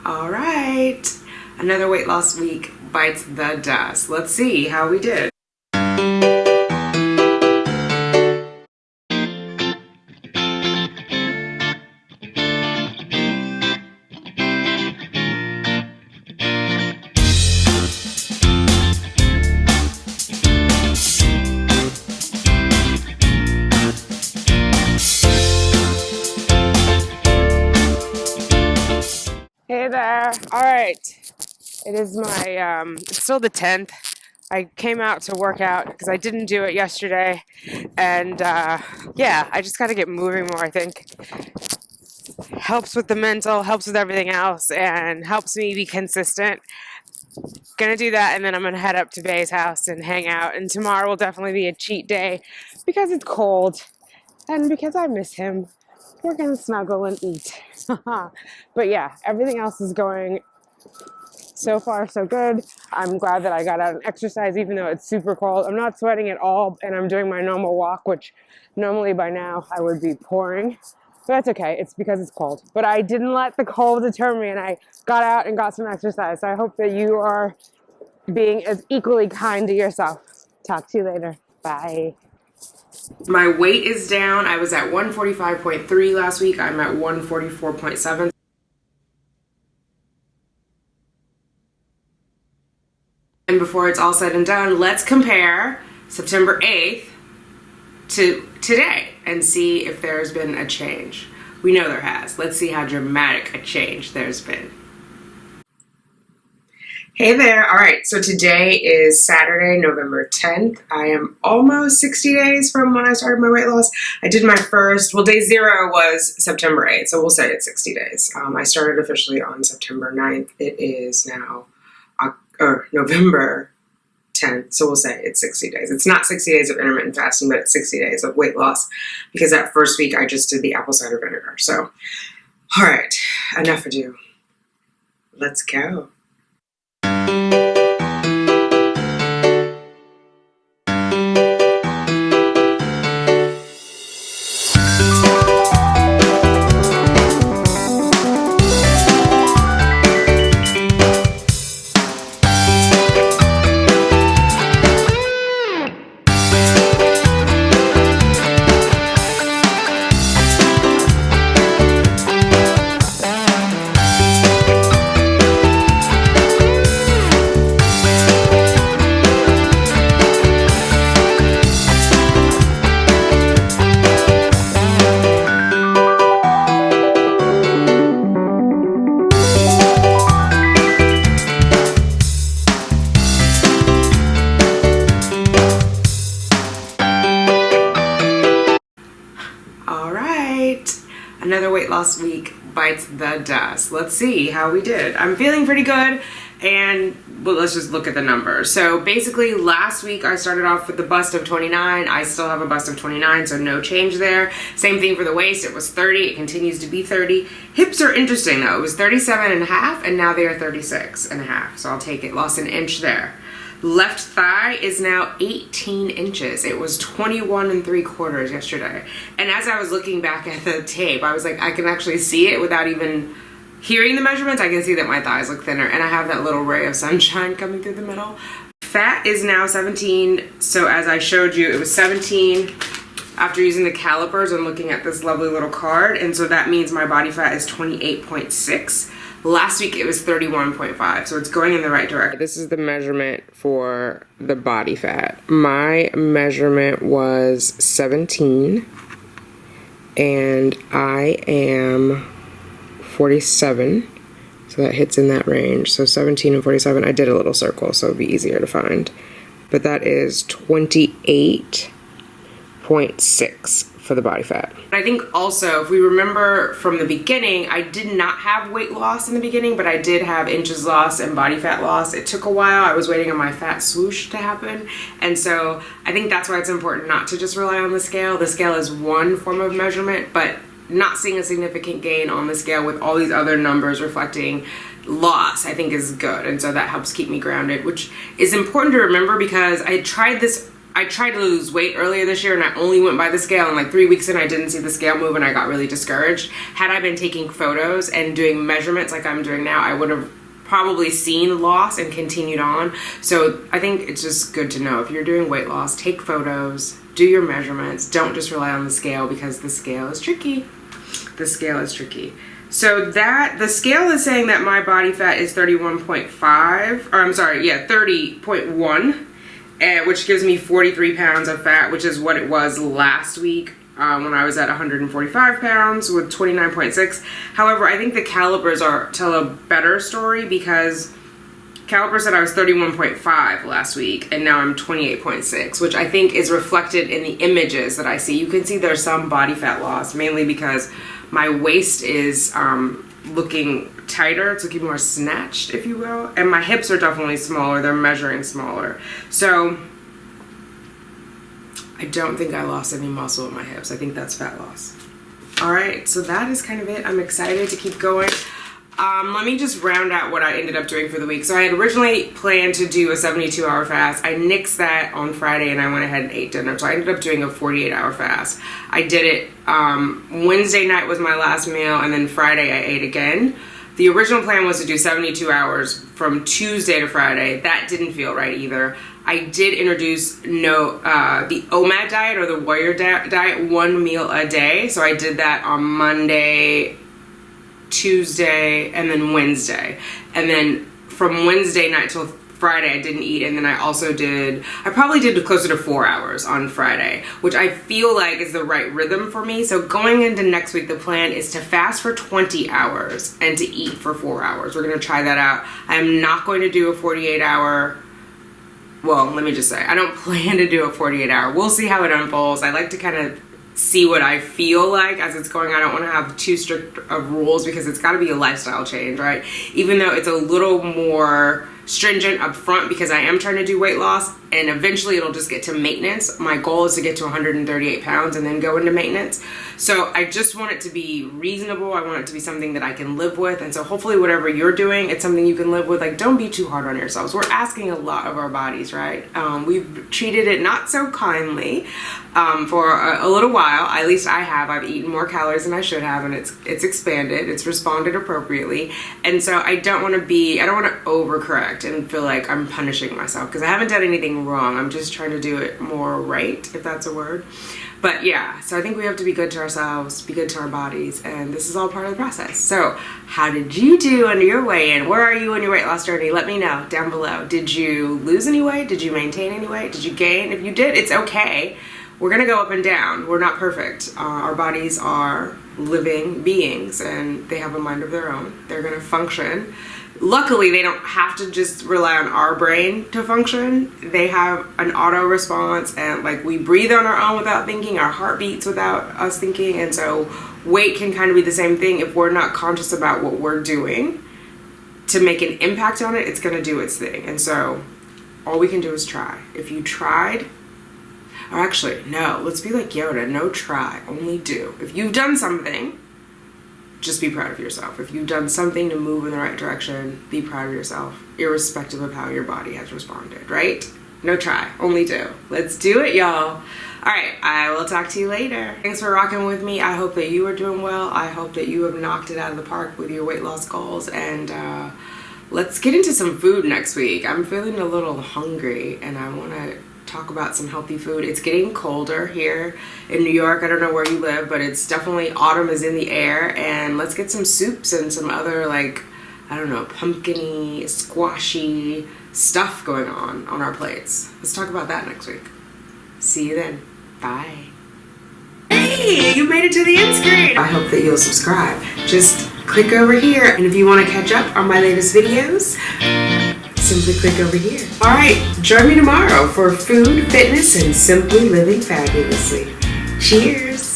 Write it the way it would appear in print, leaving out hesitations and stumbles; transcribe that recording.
All right, another weight loss week bites the dust. Let's see how we did. Hey there. All right. It is my, it's still the 10th. I came out to work out because I didn't do it yesterday. And yeah, I just got to get moving more, I think. Helps with the mental, helps with everything else, and helps me be consistent. Gonna do that, and then I'm gonna head up to Bay's house and hang out. And tomorrow will definitely be a cheat day because it's cold and because I miss him. We're gonna snuggle and eat. But yeah, everything else is going so far so good. I'm glad that I got out and exercise even though it's super cold. I'm not sweating at all, and I'm doing my normal walk, which normally by now I would be pouring. But that's okay. It's because it's cold. But I didn't let the cold deter me, and I got out and got some exercise. So I hope that you are being as equally kind to yourself. Talk to you later. Bye. My weight is down. I was at 145.3 last week. I'm at 144.7. And before it's all said and done, let's compare September 8th to today and see if there's been a change. We know there has. Let's see how dramatic a change there's been. Hey there. All right, so today is Saturday, November 10th. I am almost 60 days from when I started my weight loss. I did my first, well, day 0 was September 8th, so we'll say it's 60 days. I started officially on September 9th. It is now November 10th, so we'll say it's 60 days. It's not 60 days of intermittent fasting, but it's 60 days of weight loss because that first week I just did the apple cider vinegar. So, all right, enough ado. Let's go. Another weight loss week bites the dust. Let's see how we did. I'm feeling pretty good, and well, let's just look at the numbers. So basically last week I started off with the bust of 29. I still have a bust of 29, so no change there. Same thing for the waist. It was 30. It continues to be 30. Hips are interesting though. It was 37.5 and now they are 36.5. So I'll take it. Lost an inch there. Left thigh is now 18 inches. It was 21.75 yesterday. And as I was looking back at the tape, I was like, I can actually see it without even hearing the measurements. I can see that my thighs look thinner, and I have that little ray of sunshine coming through the middle. Fat is now 17. So as I showed you, it was 17 after using the calipers and looking at this lovely little card. And so that means my body fat is 28.6. Last week it was 31.5, so it's going in the right direction. This is the measurement for the body fat. My measurement was 17, and I am 47, so that hits in that range. So 17 and 47, I did a little circle, so it'd be easier to find. But that is 28.6 for the body fat. I think also, if we remember from the beginning, I did not have weight loss in the beginning, but I did have inches lost and body fat loss. It took a while. I was waiting on my fat swoosh to happen. And so I think that's why it's important not to just rely on the scale. The scale is one form of measurement, but not seeing a significant gain on the scale with all these other numbers reflecting loss, I think is good. And so that helps keep me grounded, which is important to remember because I tried this I tried to lose weight earlier this year and I only went by the scale, and like 3 weeks in I didn't see the scale move and I got really discouraged. Had I been taking photos and doing measurements like I'm doing now, I would have probably seen loss and continued on. So I think it's just good to know, if you're doing weight loss, take photos, do your measurements, don't just rely on the scale, because the scale is tricky. The scale is tricky. So that, the scale is saying that my body fat is 31.5, or I'm sorry, yeah, 30.1. Which gives me 43 pounds of fat, which is what it was last week when I was at 145 pounds with 29.6. However, I think the calipers tell a better story, because caliper said I was 31.5 last week and now I'm 28.6, which I think is reflected in the images that I see. You can see there's some body fat loss, mainly because my waist is looking tighter. It's looking more snatched, if you will, and my hips are definitely smaller. They're measuring smaller. So I don't think I lost any muscle in my hips. I think that's fat loss. All right, so that is kind of it. I'm excited to keep going. Let me just round out what I ended up doing for the week. So I had originally planned to do a 72-hour fast. I nixed that on Friday and I went ahead and ate dinner. So I ended up doing a 48-hour fast. I did it, Wednesday night was my last meal, and then Friday I ate again. The original plan was to do 72 hours from Tuesday to Friday. That didn't feel right either. I did introduce the OMAD diet, or the warrior diet, 1 meal a day. So I did that on Monday, Tuesday, and then Wednesday. And then from Wednesday night till Friday I didn't eat, and then I probably did closer to 4 hours on Friday, which I feel like is the right rhythm for me. So going into next week, the plan is to fast for 20 hours and to eat for 4 hours. We're going to try that out. I am not going to do a 48-hour, well, let me just say, I don't plan to do a 48-hour. We'll see how it unfolds. I like to kind of see what I feel like as it's going. I don't want to have too strict of rules, because it's got to be a lifestyle change, right? Even though it's a little more stringent up front, because I am trying to do weight loss, and eventually it'll just get to maintenance. My goal is to get to 138 pounds and then go into maintenance. So I just want it to be reasonable. I want it to be something that I can live with. And so hopefully whatever you're doing, it's something you can live with. Like, don't be too hard on yourselves. We're asking a lot of our bodies, right? We've treated it not so kindly for a little while. At least I have. I've eaten more calories than I should have, and it's expanded. It's responded appropriately. And so I don't want to overcorrect and feel like I'm punishing myself, because I haven't done anything wrong. I'm just trying to do it more right, if that's a word. But yeah, so I think we have to be good to ourselves, be good to our bodies, and this is all part of the process. So how did you do on your weigh-in? Where are you on your weight loss journey? Let me know down below. Did you lose any weight? Did you maintain any weight? Did you gain? If you did, it's okay. We're gonna go up and down. We're not perfect. Our bodies are living beings, and they have a mind of their own. They're gonna function. Luckily, they don't have to just rely on our brain to function. They have an auto response, and like, we breathe on our own without thinking. Our heart beats without us thinking. And so weight can kind of be the same thing. If we're not conscious about what we're doing to make an impact on it, it's going to do its thing. And so all we can do is try. If you tried, or actually, no, let's be like Yoda. No try, only do. If you've done something, just be proud of yourself. If you've done something to move in the right direction, be proud of yourself, irrespective of how your body has responded, right? No try, only do. Let's do it, y'all. All right, I will talk to you later. Thanks for rocking with me. I hope that you are doing well. I hope that you have knocked it out of the park with your weight loss goals. And let's get into some food next week. I'm feeling a little hungry, and I want to talk about some healthy food. It's getting colder here in New York. I don't know where you live, but it's definitely, autumn is in the air, and let's get some soups and some other, like, I don't know, pumpkin-y, squashy stuff going on our plates. Let's talk about that next week. See you then. Bye. Hey, you made it to the end screen. I hope that you'll subscribe. Just click over here, and if you want to catch up on my latest videos, simply click over here. All right, join me tomorrow for food, fitness, and simply living fabulously. Cheers.